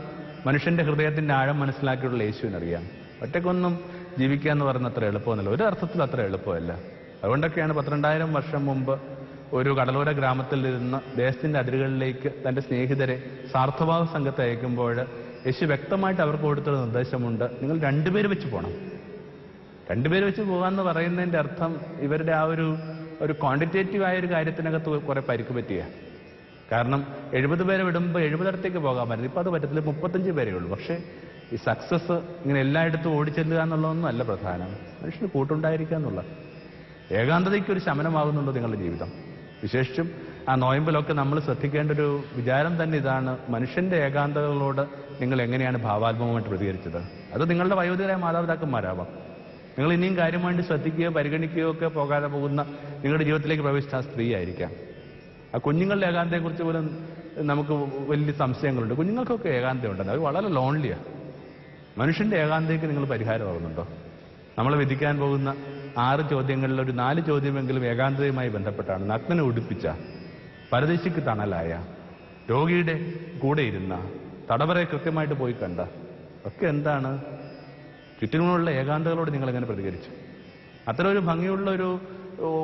മനുഷ്യന്റെ ഹൃദയത്തിന്റെ ആഴം മനസ്സിലാക്കിയുള്ള യേശുവിനറിയാം. ഒറ്റയ്ക്കൊന്നും ജീവിക്കുക എന്ന് പറയുന്ന അത്ര എളുപ്പമൊന്നുമില്ല, ഒരു അർത്ഥത്തിൽ അത്ര എളുപ്പമല്ല. അതുകൊണ്ടൊക്കെയാണ് 12,000 വർഷം മുമ്പ് ഒരു കടലോര ഗ്രാമത്തിൽ നിന്ന് ദേശത്തിന്റെ അതിരുകളിലേക്ക് തന്റെ സ്നേഹിതരെ സാർത്ഥഭാവ സംഘത്തെ അയക്കുമ്പോൾ യേശു വ്യക്തമായിട്ട് അവർക്ക് കൊടുത്തൊരു നിർദ്ദേശമുണ്ട്, നിങ്ങൾ 2 പേര് വെച്ച് പോകണം. 2 പേര് വെച്ച് പോകാന്ന് പറയുന്നതിന്റെ അർത്ഥം ഇവരുടെ ആ ഒരു ക്വാണ്ടിറ്റേറ്റീവായ ഒരു കാര്യത്തിനകത്ത് കുറെ പരിക്ക് പറ്റിയ. കാരണം 70 പേരെ വിടുമ്പോൾ 70 പോകാമായിരുന്നു. ഇപ്പൊ അത് പറ്റത്തില്ല, 35 പേരേ ഉള്ളൂ. പക്ഷേ ഈ സക്സസ് ഇങ്ങനെ എല്ലായിടത്തും ഓടിച്ചെല്ലുക എന്നുള്ളതൊന്നും അല്ല പ്രധാനം. മനുഷ്യന് കൂട്ടുണ്ടായിരിക്കുക എന്നുള്ള ഏകാന്തതയ്ക്ക് ഒരു ശമനമാകുന്നുണ്ടോ നിങ്ങളുടെ ജീവിതം? വിശേഷിച്ചും ആ നോയമ്പിലൊക്കെ നമ്മൾ ശ്രദ്ധിക്കേണ്ട ഒരു വിചാരം തന്നെ ഇതാണ്, മനുഷ്യന്റെ ഏകാന്തതകളോട് നിങ്ങൾ എങ്ങനെയാണ് ഭാവാത്മകമായിട്ട് പ്രതികരിച്ചത്. അത് നിങ്ങളുടെ വയോധികരായ മാതാപിതാക്കന്മാരാവാം. നിങ്ങൾ ഇനിയും കാര്യമായിട്ട് ശ്രദ്ധിക്കുകയോ പരിഗണിക്കുകയോ ഒക്കെ പോകാതെ പോകുന്ന നിങ്ങളുടെ ജീവിതത്തിലേക്ക് പ്രവേശിച്ച ആ സ്ത്രീ ആയിരിക്കാം. ആ കുഞ്ഞുങ്ങളുടെ ഏകാന്തതയെക്കുറിച്ച് പോലും നമുക്ക് വലിയ സംശയങ്ങളുണ്ട്. കുഞ്ഞുങ്ങൾക്കൊക്കെ ഏകാന്തതയുണ്ട്, അത് വളരെ ലോൺലിയാണ്. മനുഷ്യന്റെ ഏകാന്തതയ്ക്ക് നിങ്ങൾ പരിഹാരമാകുന്നുണ്ടോ? നമ്മളെ വിധിക്കാൻ പോകുന്ന 6 ചോദ്യങ്ങളിൽ ഒരു 4 ചോദ്യമെങ്കിലും ഏകാന്തതയുമായി ബന്ധപ്പെട്ടാണ്. നഗ്നനെ ഉടുപ്പിച്ച, പരദേശിക്ക് തണലായ, രോഗിയുടെ കൂടെ ഇരുന്ന, തടവറയെ കൃത്യമായിട്ട് പോയി കണ്ട, ഒക്കെ എന്താണ്? ചുറ്റിനുമുള്ള ഏകാന്തതകളോട് നിങ്ങൾ എങ്ങനെ പ്രതികരിച്ചു? അത്ര ഒരു ഭംഗിയുള്ള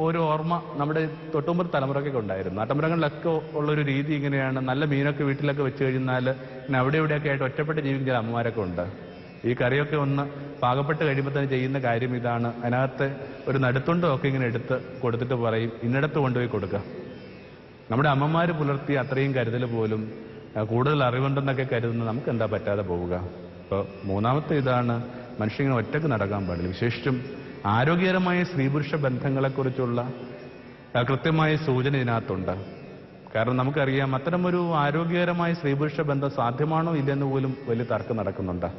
ഒരു ഓർമ്മ നമ്മുടെ തൊട്ടുമുമ്പ് തലമുറയ്ക്കൊക്കെ ഉണ്ടായിരുന്നു. നാട്ടുമ്പുറങ്ങളിലൊക്കെ ഉള്ളൊരു രീതി ഇങ്ങനെയാണ്, നല്ല മീനൊക്കെ വീട്ടിലൊക്കെ വെച്ച് കഴിഞ്ഞാൽ പിന്നെ അവിടെ ഇവിടെയൊക്കെ ആയിട്ട് ഒറ്റപ്പെട്ട് ജീവിക്കുന്ന അമ്മമാരൊക്കെ ഉണ്ട്. ഈ കറിയൊക്കെ ഒന്ന് പാകപ്പെട്ട് കഴിയുമ്പോൾ തന്നെ ചെയ്യുന്ന കാര്യം ഇതാണ്, അതിനകത്ത് ഒരു നടുത്തുണ്ടോ ഒക്കെ ഇങ്ങനെ എടുത്ത് കൊടുത്തിട്ട് പറയും, ഇന്നിടത്ത് കൊണ്ടുപോയി കൊടുക്കുക. നമ്മുടെ അമ്മമാർ പുലർത്തിയ അത്രയും കരുതൽ പോലും കൂടുതൽ അറിവുണ്ടെന്നൊക്കെ കരുതുന്ന നമുക്ക് എന്താ പറ്റാതെ പോവുക? അപ്പോൾ 3-ാമത്തെ ഇതാണ്, മനുഷ്യങ്ങനെ ഒറ്റക്ക് നടക്കാൻ പാടില്ല. വിശേഷിച്ചും ആരോഗ്യകരമായ സ്ത്രീപുരുഷ ബന്ധങ്ങളെക്കുറിച്ചുള്ള കൃത്യമായ സൂചന ഇതിനകത്തുണ്ട്. കാരണം നമുക്കറിയാം, അത്തരമൊരു ആരോഗ്യകരമായ സ്ത്രീപുരുഷ ബന്ധം സാധ്യമാണോ ഇല്ലെന്ന് പോലും വലിയ തർക്കം നടക്കുന്നുണ്ട്.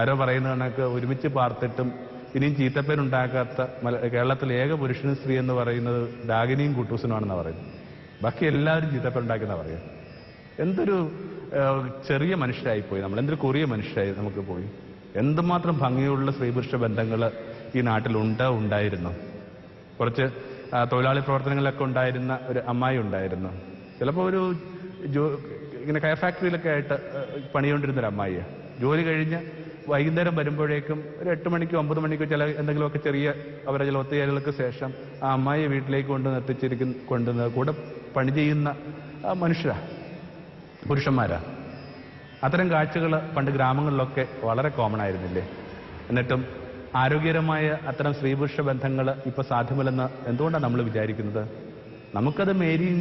ആരോ പറയുന്ന കണക്ക് ഒരുമിച്ച് പാർത്തിട്ടും ഇനിയും ചീത്തപ്പേരുണ്ടാക്കാത്ത കേരളത്തിലെ ഏക പുരുഷനും സ്ത്രീ എന്ന് പറയുന്നത് ഡാഗിനിയും കുട്ടൂസനുമാണെന്ന് പറയുന്നത്. ബാക്കി എല്ലാവരും ചീത്തപ്പേരുണ്ടാക്കുന്ന പറയാം. എന്തൊരു ചെറിയ മനുഷ്യരായിപ്പോയി നമ്മൾ, എന്തൊരു കുറിയ മനുഷ്യരായി നമുക്ക് പോയി. എന്തുമാത്രം ഭംഗിയുള്ള സ്ത്രീപുരുഷ ബന്ധങ്ങൾ ഈ ഉണ്ടായിരുന്നു. കുറച്ച് തൊഴിലാളി പ്രവർത്തനങ്ങളിലൊക്കെ ഉണ്ടായിരുന്ന ഒരു അമ്മായി ഉണ്ടായിരുന്നു. ചിലപ്പോൾ ഇങ്ങനെ കയർ ഫാക്ടറിയിലൊക്കെ ആയിട്ട് പണികൊണ്ടിരുന്നൊരു അമ്മായിയാണ്. ജോലി കഴിഞ്ഞ് വൈകുന്നേരം വരുമ്പോഴേക്കും ഒരു 8 മണിക്കോ 9 മണിക്കോ ചില എന്തെങ്കിലുമൊക്കെ ചെറിയ അവരെ ചില ഒത്തുചേരലുകൾക്ക് ശേഷം ആ അമ്മായിയെ വീട്ടിലേക്ക് കൊണ്ടുവന്ന് കൂടെ പണി ചെയ്യുന്ന മനുഷ്യരാ, പുരുഷന്മാരാ. അത്തരം കാഴ്ചകൾ പണ്ട് ഗ്രാമങ്ങളിലൊക്കെ വളരെ കോമൺ ആയിരുന്നില്ലേ? എന്നിട്ടും ആരോഗ്യകരമായ അത്തരം സ്ത്രീപുരുഷ ബന്ധങ്ങൾ ഇപ്പൊ സാധ്യമല്ലെന്ന് എന്തുകൊണ്ടാണ് നമ്മൾ വിചാരിക്കുന്നത്? നമുക്കത് മേരിയും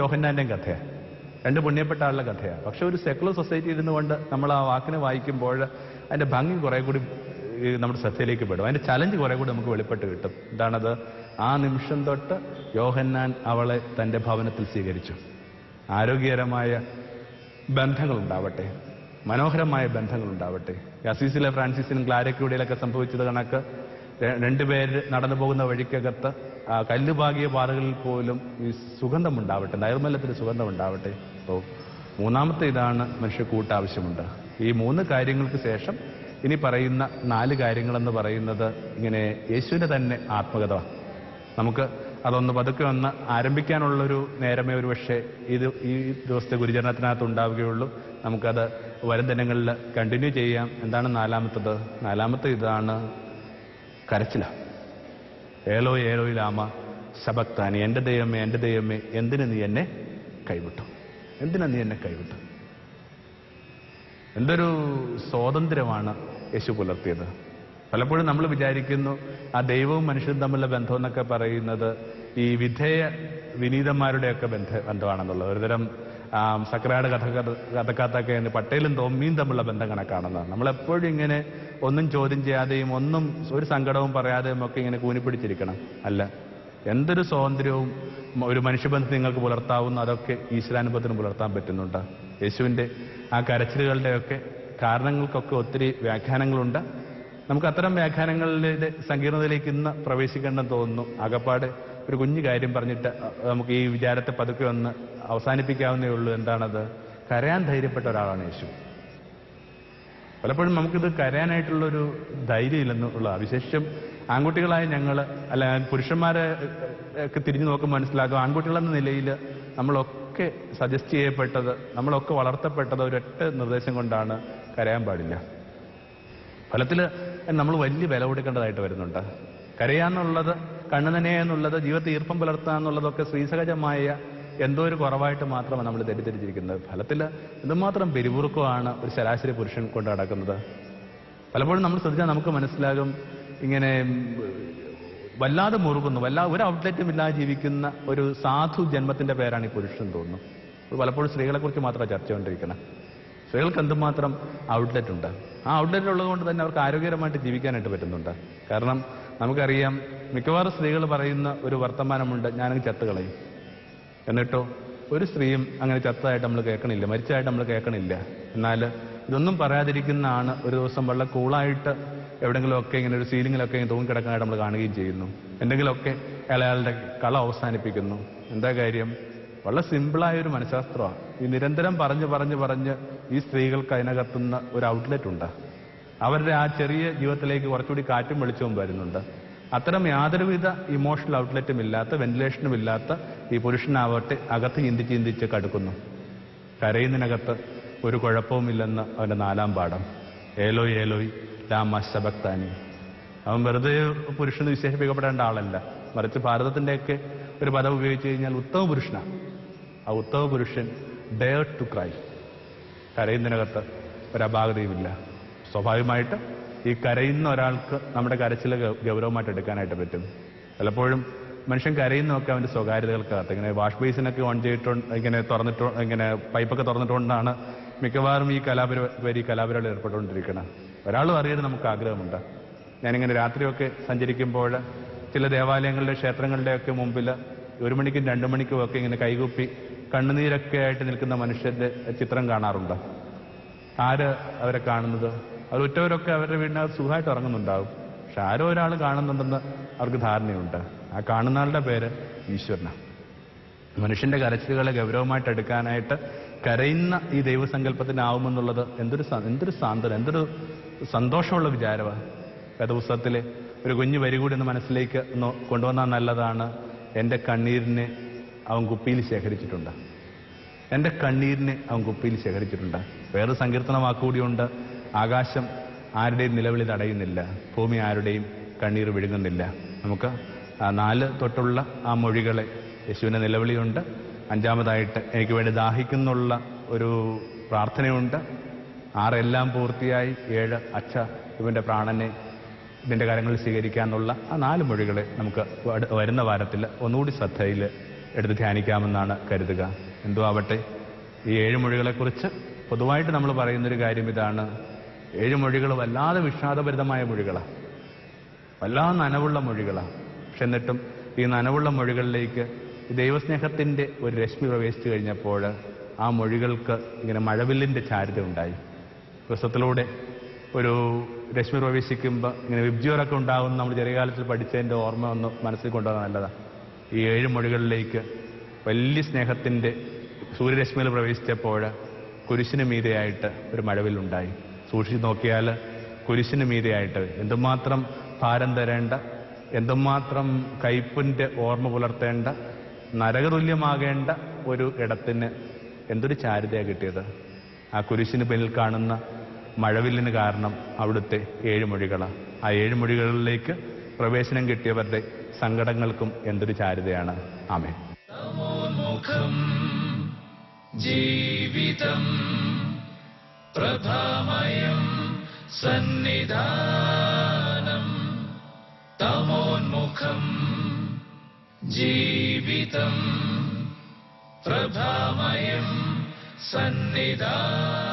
യോഹന്നാന്റെയും കഥയാണ്, 2 പുണ്യപ്പെട്ട ആളുടെ കഥയാണ്. പക്ഷെ ഒരു സെക്കുലർ സൊസൈറ്റി ഇരുന്നുകൊണ്ട് നമ്മൾ ആ വാക്കിനെ വായിക്കുമ്പോൾ അതിന്റെ ഭംഗി കുറെ കൂടി നമ്മുടെ ശ്രദ്ധയിലേക്ക് പെടും. അതിന്റെ ചലഞ്ച് കുറെ കൂടി നമുക്ക് വെളിപ്പെട്ട് കിട്ടും. എന്താണത്? ആ നിമിഷം തൊട്ട് യോഹന്നാൻ അവളെ തന്റെ ഭവനത്തിൽ സ്വീകരിച്ചു. ആരോഗ്യകരമായ ബന്ധങ്ങളുണ്ടാവട്ടെ, മനോഹരമായ ബന്ധങ്ങളുണ്ടാവട്ടെ. അസീസിലെ ഫ്രാൻസിസിനും ക്ലാരയ്ക്കൂടിയിലൊക്കെ സംഭവിച്ചത് കണക്ക് 2 പേര് നടന്നു പോകുന്ന വഴിക്കകത്ത് കല്ലുപാകിയ പാതകളിൽ പോലും ഈ സുഗന്ധമുണ്ടാവട്ടെ, നൈർമല്യത്തിന് സുഗന്ധമുണ്ടാവട്ടെ. അപ്പോൾ 3-ാമത്തെ ഇതാണ്, മനുഷ്യ കൂട്ടാവശ്യമുണ്ട്. ഈ 3 കാര്യങ്ങൾക്ക് ശേഷം ഇനി പറയുന്ന 4 കാര്യങ്ങളെന്ന് പറയുന്നത് ഇങ്ങനെ യേശുവിന്റെ തന്നെ ആത്മകഥ. നമുക്ക് അതൊന്ന് പതുക്കെ ഒന്ന് ആരംഭിക്കാനുള്ളൊരു നേരമേ ഒരു പക്ഷേ ഈ ദിവസത്തെ ഗുരുചരണത്തിനകത്ത് ഉണ്ടാവുകയുള്ളൂ. നമുക്കത് വരും ദിനങ്ങളിൽ കണ്ടിന്യൂ ചെയ്യാം. എന്താണ് 4-ാമത്തത്? 4-ാമത്തെ ഇതാണ് കരച്ചില. ഏലോയ് ഏലോയ് ലാമ ശബക്താനി, എൻ്റെ ദൈവമേ എൻ്റെ ദൈവമേ എന്തിനു നീ എന്നെ കൈവിട്ടു, എന്തിനാ നീ എന്നെ കൈവിട്ടു? എന്തൊരു സ്വാതന്ത്ര്യമാണ് യേശു പുലർത്തിയത്. പലപ്പോഴും നമ്മൾ വിചാരിക്കുന്നു ആ ദൈവവും മനുഷ്യരും തമ്മിലുള്ള ബന്ധം എന്നൊക്കെ പറയുന്നത് ഈ വിധേയ വിനീതന്മാരുടെയൊക്കെ ബന്ധമാണെന്നുള്ളത്. ഒരുതരം സക്രാട് കഥക്കകത്തൊക്കെ പട്ടേലും തോമ്മിയും തമ്മിലുള്ള ബന്ധം കണക്കാണെന്നാണ്. നമ്മളെപ്പോഴും ഇങ്ങനെ ഒന്നും ചോദ്യം ചെയ്യാതെയും ഒന്നും ഒരു സങ്കടവും പറയാതെയും ഒക്കെ ഇങ്ങനെ കൂനിപ്പിടിച്ചിരിക്കണം. അല്ല, എന്തൊരു സ്വാതന്ത്ര്യവും ഒരു മനുഷ്യബന്ധം നിങ്ങൾക്ക് പുലർത്താവുന്ന അതൊക്കെ ഈശ്വരാനുഭവത്തിന് പുലർത്താൻ പറ്റുന്നുണ്ട്. യേശുവിൻ്റെ ആ കരച്ചിലുകളുടെയൊക്കെ കാരണങ്ങൾക്കൊക്കെ ഒത്തിരി വ്യാഖ്യാനങ്ങളുണ്ട്. നമുക്ക് അത്തരം വ്യാഖ്യാനങ്ങളുടെ സങ്കീർണതയിലേക്ക് ഇന്ന് പ്രവേശിക്കേണ്ടെന്ന് തോന്നുന്നു. ആകപ്പാടെ ഒരു കുഞ്ഞു കാര്യം പറഞ്ഞിട്ട് നമുക്ക് ഈ വിചാരത്തെ പതുക്കെ ഒന്ന് അവസാനിപ്പിക്കാവുന്നേ ഉള്ളൂ. എന്താണത്? കരയാൻ ധൈര്യപ്പെട്ട ഒരാളാണ് യേശു. പലപ്പോഴും നമുക്കിത് കരയാനായിട്ടുള്ളൊരു ധൈര്യം ഇല്ലെന്നുള്ള, വിശേഷിച്ചും ആൺകുട്ടികളായ ഞങ്ങൾ, അല്ല പുരുഷന്മാരെ ഒക്കെ തിരിഞ്ഞു നോക്കുമ്പോൾ മനസ്സിലാക്കും, ആൺകുട്ടികളെന്ന നിലയിൽ നമ്മളൊക്കെ നമ്മളൊക്കെ സജസ്റ്റ് ചെയ്യപ്പെട്ടത്, നമ്മളൊക്കെ വളർത്തപ്പെട്ടത് ഒരൊറ്റ നിർദ്ദേശം കൊണ്ടാണ്: കരയാൻ പാടില്ല. ഫലത്തിൽ നമ്മൾ വലിയ വില കൊടുക്കേണ്ടതായിട്ട് വരുന്നുണ്ട്. കരയാന്നുള്ളത്, കണ്ണു നനയാന്നുള്ളത്, ജീവിതത്തിൽ ഈർപ്പം പുലർത്തുക എന്നുള്ളതൊക്കെ ശ്രീസഹജമായ എന്തോ ഒരു കുറവായിട്ട് മാത്രമാണ് നമ്മൾ തെറ്റിദ്ധരിച്ചിരിക്കുന്നത്. ഫലത്തിൽ എന്തുമാത്രം പിരിമുറുക്കമാണ് ഒരു ശരാശരി പുരുഷൻ കൊണ്ട് നടക്കുന്നത്. പലപ്പോഴും നമ്മൾ ശ്രദ്ധിച്ചാൽ നമുക്ക് മനസ്സിലാകും, ഇങ്ങനെ വല്ലാതെ മുറുകുന്നു, ഒരു ഔട്ട്ലെറ്റും ഇല്ലാതെ ജീവിക്കുന്ന ഒരു സാധു ജന്മത്തിന്റെ പേരാണ് ഈ പുരുഷൻ തോന്നുന്നു. പലപ്പോഴും സ്ത്രീകളെ കുറിച്ച് മാത്രമാണ് ചർച്ച കൊണ്ടിരിക്കുന്നത്. സ്ത്രീകൾക്ക് എന്തുമാത്രം ഔട്ട്ലെറ്റ് ഉണ്ട്. ആ ഔട്ട്ലെറ്റ് ഉള്ളതുകൊണ്ട് തന്നെ അവർക്ക് ആരോഗ്യകരമായിട്ട് ജീവിക്കാനായിട്ട് പറ്റുന്നുണ്ട്. കാരണം നമുക്കറിയാം, മിക്കവാറും സ്ത്രീകൾ പറയുന്ന ഒരു വർത്തമാനമുണ്ട്: ഞാനങ്ങ് ചത്തുകളയും. എന്നിട്ടോ ഒരു സ്ത്രീയും അങ്ങനെ ചത്തതായിട്ട് നമ്മൾ കേൾക്കണില്ല, മരിച്ചതായിട്ട് നമ്മൾ കേൾക്കണില്ല. എന്നാൽ ഇതൊന്നും പറയാതിരിക്കുന്നതാണ് ഒരു ദിവസം വളരെ കൂളായിട്ട് എവിടെയെങ്കിലുമൊക്കെ ഇങ്ങനെ ഒരു സീലിങ്ങിലൊക്കെ തൂങ്ങിക്കിടക്കാനായിട്ട് നമ്മൾ കാണുകയും ചെയ്യുന്നു. എന്തെങ്കിലുമൊക്കെ അയാളുടെ കള അവസാനിപ്പിക്കുന്നു. എന്താ കാര്യം? വളരെ സിമ്പിളായൊരു മനഃശാസ്ത്രമാണ്. ഈ നിരന്തരം പറഞ്ഞ് ഈ സ്ത്രീകൾക്ക് അതിനകത്തുന്ന ഒരു ഔട്ട്ലെറ്റ് ഉണ്ട്. അവരുടെ ആ ചെറിയ ജീവിതത്തിലേക്ക് കുറച്ചുകൂടി കാറ്റും വെളിച്ചവും വരുന്നുണ്ട്. അത്തരം യാതൊരുവിധ ഇമോഷണൽ ഔട്ട്ലെറ്റും ഇല്ലാത്ത, വെന്റിലേഷനും ഇല്ലാത്ത ഈ പുരുഷനാവട്ടെ അകത്ത് ചിന്തിച്ച് കടുക്കുന്നു. കരയുന്നതിനകത്ത് ഒരു കുഴപ്പവുമില്ലെന്ന് അവന്റെ 4-ാം പാഠം. ഏലോയ് ഏലോയ് ലാമ ശബക്താനി. അവൻ വെറുതെ പുരുഷന് വിശേഷിപ്പിക്കപ്പെടേണ്ട ആളല്ല, മറിച്ച് ഭാരതത്തിന്റെയൊക്കെ ഒരു പദം ഉപയോഗിച്ച് കഴിഞ്ഞാൽ ഉത്തമ പുരുഷനാണ്. ആ ഉത്തമ പുരുഷൻ ഡെയർ ടു ക്രൈ. കരയുന്നതിനകത്ത് ഒരപാകതയുമില്ല. സ്വാഭാവികമായിട്ട് ഈ കരയുന്ന ഒരാൾക്ക് നമ്മുടെ കരച്ചിൽ ഗൗരവമായിട്ട് എടുക്കാനായിട്ട് പറ്റും. പലപ്പോഴും മനുഷ്യൻ കരയുന്നതൊക്കെ അവന്റെ സ്വകാര്യതകൾക്കകത്ത്, ഇങ്ങനെ വാഷ് ബേസിനൊക്കെ ഓൺ ചെയ്തിട്ടുണ്ട്, ഇങ്ങനെ പൈപ്പൊക്കെ തുറന്നിട്ടുകൊണ്ടാണ് മിക്കവാറും ഈ കലാപരിപാടികൾ ഏർപ്പെട്ടുകൊണ്ടിരിക്കണം. ഒരാളും അറിയാതെ നമുക്ക് ആഗ്രഹമുണ്ട്. ഞാനിങ്ങനെ രാത്രിയൊക്കെ സഞ്ചരിക്കുമ്പോൾ ചില ദേവാലയങ്ങളുടെ, ക്ഷേത്രങ്ങളുടെയൊക്കെ മുമ്പിൽ 1 മണിക്കും 2 മണിക്കും ഒക്കെ ഇങ്ങനെ കൈകൂപ്പി കണ്ണുനീരൊക്കെ ആയിട്ട് നിൽക്കുന്ന മനുഷ്യന്റെ ചിത്രം കാണാറുണ്ട്. ആര് അവരെ കാണുന്നത്? അവർ ഉറ്റവരൊക്കെ അവരുടെ വീടിനകത്ത് സുഖമായിട്ട് ഇറങ്ങുന്നുണ്ടാവും. പക്ഷെ ആരോ ഒരാൾ കാണുന്നുണ്ടെന്ന് അവർക്ക് ധാരണയുണ്ട്. ആ കാണുന്ന ആളുടെ പേര് ഈശ്വരനാണ്. മനുഷ്യന്റെ കരച്ചിലുകളെ ഗൗരവമായിട്ട് എടുക്കാനായിട്ട് കരയുന്ന ഈ ദൈവസങ്കല്പത്തിനാവുമെന്നുള്ളത് എന്തൊരു സാന്ത്വനം, എന്തൊരു സന്തോഷമുള്ള വിചാരമാണ്. വേദപുസ്തകത്തിലെ ഒരു കുഞ്ഞു വരി കൂടി ഒന്ന് മനസ്സിലേക്ക് കൊണ്ടുവന്നാൽ നല്ലതാണ്: എൻ്റെ കണ്ണീരിനെ അവൻ കുപ്പിയിൽ ശേഖരിച്ചിട്ടുണ്ട്. എൻ്റെ കണ്ണീരിനെ അവൻ കുപ്പിയിൽ ശേഖരിച്ചിട്ടുണ്ട്. വേറെ സങ്കീർത്തന വാക്കുകൂടിയുണ്ട്: ആകാശം ആരുടെയും നിലവിളി തടയുന്നില്ല, ഭൂമി ആരുടെയും കണ്ണീർ വിഴുങ്ങുന്നില്ല. നമുക്ക് 4 തൊട്ടുള്ള ആ മൊഴികളെ, യേശുവിൻ്റെ നിലവിളിയുണ്ട്. 5-ാമതായിട്ട് എനിക്ക് വേണ്ടി ദാഹിക്കുന്നുള്ള ഒരു പ്രാർത്ഥനയുണ്ട്. 6 എല്ലാം പൂർത്തിയായി. 7 അച്ഛ ഇവന്റെ പ്രാണനെ ഇതിന്റെ കാര്യങ്ങളിൽ സ്വീകരിക്കാനുള്ള ആ 4 മൊഴികളെ നമുക്ക് വരുന്ന വാരത്തിൽ ഒന്നുകൂടി ശ്രദ്ധയിൽ എടുത്ത് ധ്യാനിക്കാമെന്നാണ് കരുതുക. എന്തോ ആവട്ടെ, ഈ 7 മൊഴികളെക്കുറിച്ച് പൊതുവായിട്ട് നമ്മൾ പറയുന്നൊരു കാര്യം ഇതാണ്: 7 മൊഴികൾ വല്ലാതെ വിഷാദഭരിതമായ മൊഴികളാണ്, വല്ലാതെ നനവുള്ള മൊഴികളാണ്. പക്ഷെ എന്നിട്ടും ഈ നനവുള്ള മൊഴികളിലേക്ക് ഈ ദൈവസ്നേഹത്തിന്റെ ഒരു രശ്മി പ്രവേശിച്ചു കഴിഞ്ഞപ്പോൾ ആ മൊഴികൾക്ക് ഇങ്ങനെ മഴവില്ലിന്റെ ചാരുത ഉണ്ടായി. പുസ്തകത്തിലൂടെ ഒരു രശ്മി പ്രവേശിക്കുമ്പോൾ ഇങ്ങനെ വിബ്ജിയോറൊക്കെ ഉണ്ടാകുന്ന നമ്മൾ ചെറിയ കാലത്തിൽ പഠിച്ചതിൻ്റെ ഓർമ്മ ഒന്ന് മനസ്സിൽ കൊണ്ടുപോകാൻ നല്ലതാണ്. ഈ 7 മൊഴികളിലേക്ക് വലിയ സ്നേഹത്തിന്റെ സൂര്യരശ്മിയിൽ പ്രവേശിച്ചപ്പോൾ കുരിശിന് മീതെയായിട്ട് ഒരു മഴവില്ലുണ്ടായി. സൂക്ഷിച്ചു നോക്കിയാൽ കുരിശിന് മീതെയായിട്ട് എന്തുമാത്രം ഭാരം തരേണ്ട, എന്തുമാത്രം കയ്പിന്റെ ഓർമ്മ പുലർത്തേണ്ട, നരകതുല്യമാകേണ്ട ഒരു ഇടത്തിന് എന്തൊരു ചാരുതയാണ് കിട്ടിയത്. ആ കുരിശിന് പിന്നിൽ കാണുന്ന മഴവില്ലിന് കാരണം അവിടുത്തെ 7 മൊഴികളാണ്. ആ 7 മൊഴികളിലേക്ക് പ്രവേശനം കിട്ടിയവരുടെ സങ്കടങ്ങൾക്കും എന്തൊരു ചാരുതയാണ്. ആമേൻ. ജീവിതം പ്രഭാമയം സന്നിധാനം തമോന്മുഖം. ജീവിതം പ്രഭാമയം സന്നിധാനം.